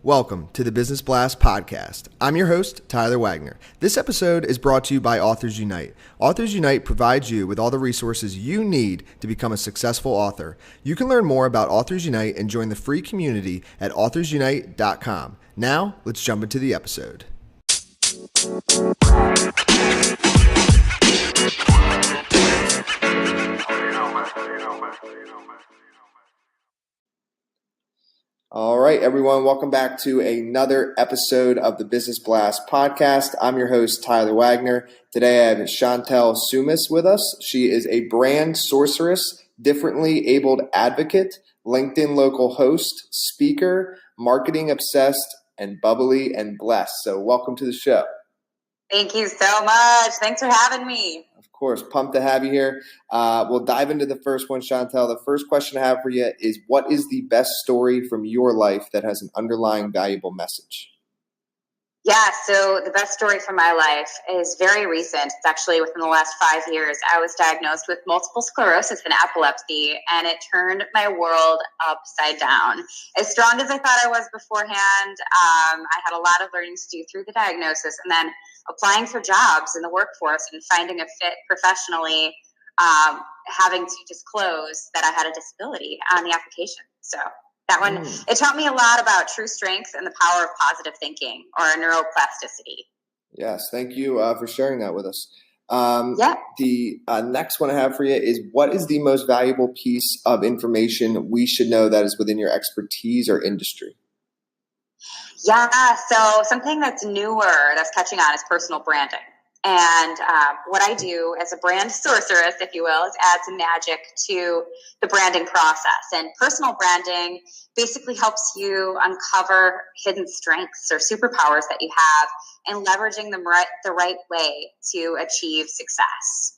Welcome to the Business Blast podcast. I'm your host, Tyler Wagner. This episode is brought to you by Authors Unite. Authors Unite provides you with all the resources you need to become a successful author. You can learn more about Authors Unite and join the free community at authorsunite.com. Now, let's jump into the episode. All right, everyone, welcome back to another episode of the Business Blast podcast. I'm your host, Tyler Wagner. Today I have Chantel Soumis with us. She is a brand sorceress, differently abled advocate, LinkedIn local host, speaker, marketing obsessed, and bubbly and blessed. So welcome to the show. Thank you so much. Thanks for having me. Of course, pumped to have you here. We'll dive into the first one, Chantel. The first question I have for you is, what is the best story from your life that has an underlying valuable message? Yeah, so the best story from my life is very recent. It's actually within the last 5 years. I was diagnosed with multiple sclerosis and epilepsy, and it turned my world upside down. As strong as I thought I was beforehand, I had a lot of learning to do through the diagnosis, and then applying for jobs in the workforce and finding a fit professionally, having to disclose that I had a disability on the application. So that one, it taught me a lot about true strength and the power of positive thinking, or neuroplasticity. Yes, thank you for sharing that with us. Yeah. The next one I have for you is, what is the most valuable piece of information we should know that is within your expertise or industry? Yeah, so something that's newer that's catching on is personal branding. And what I do as a brand sorceress, if you will, is add some magic to the branding process. And personal branding basically helps you uncover hidden strengths or superpowers that you have and leveraging them the right way to achieve success.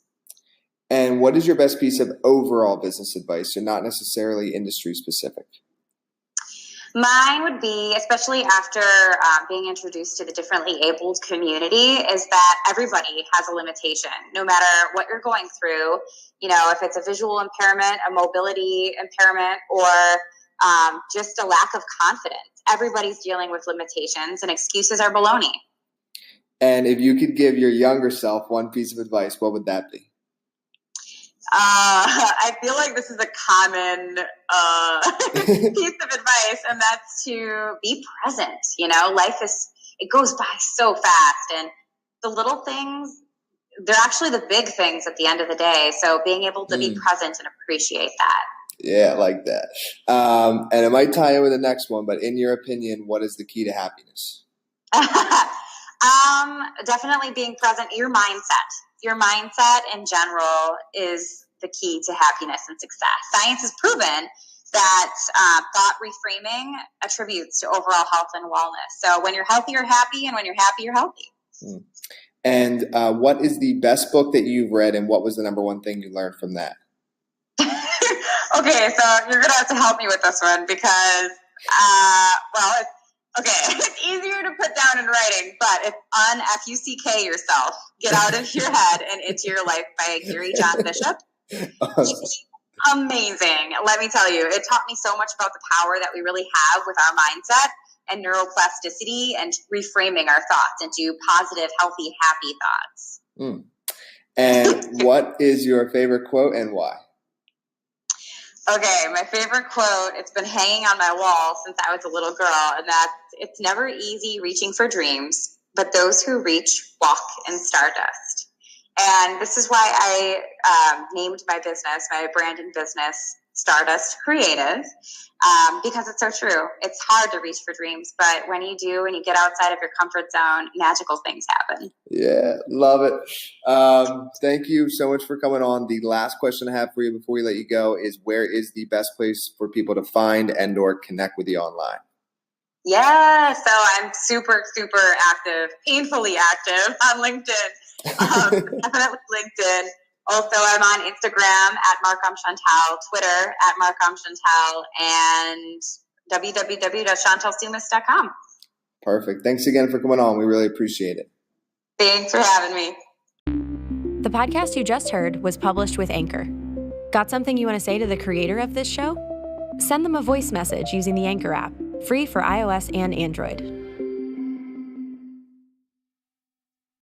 And what is your best piece of overall business advice, so not necessarily industry specific? Mine would be, especially after being introduced to the differently abled community, is that everybody has a limitation, no matter what you're going through. You know, if it's a visual impairment, a mobility impairment, or just a lack of confidence, everybody's dealing with limitations, and excuses are baloney. And if you could give your younger self one piece of advice, what would that be? I feel like this is a common piece of advice, and that's to be present. You know, it goes by so fast, and the little things, they're actually the big things at the end of the day. So being able to be present and appreciate that. Yeah, I like that. And it might tie in with the next one, but in your opinion, what is the key to happiness? Definitely being present. Your mindset in general is the key to happiness and success. Science has proven that thought reframing attributes to overall health and wellness. So when you're healthy, you're happy, and when you're happy, you're healthy. And what is the best book that you've read, and what was the number one thing you learned from that? Okay, so you're going to have to help me with this one because, it's easier to put down in writing, but it's unfuck yourself. Get out of your head and into your life by Gary John Bishop. Amazing. Let me tell you, it taught me so much about the power that we really have with our mindset and neuroplasticity and reframing our thoughts into positive, healthy, happy thoughts. And what is your favorite quote and why? Okay, my favorite quote, it's been hanging on my wall since I was a little girl, and that's, "It's never easy reaching for dreams, but those who reach walk in stardust." And this is why I named my business, my branding business, Stardust Creative, because it's so true. It's hard to reach for dreams, but when you do and you get outside of your comfort zone, magical things happen. Yeah, love it. Thank you so much for coming on. The last question I have for you before we let you go is, where is the best place for people to find and or connect with you online? Yeah, so I'm super, super active, painfully active on LinkedIn. Definitely LinkedIn. Also, I'm on Instagram at @MarcomChantel, Twitter at @MarcomChantel, and www.chantelsoumis.com. Perfect. Thanks again for coming on. We really appreciate it. Thanks for having me. The podcast you just heard was published with Anchor. Got something you want to say to the creator of this show? Send them a voice message using the Anchor app. free for iOS and Android.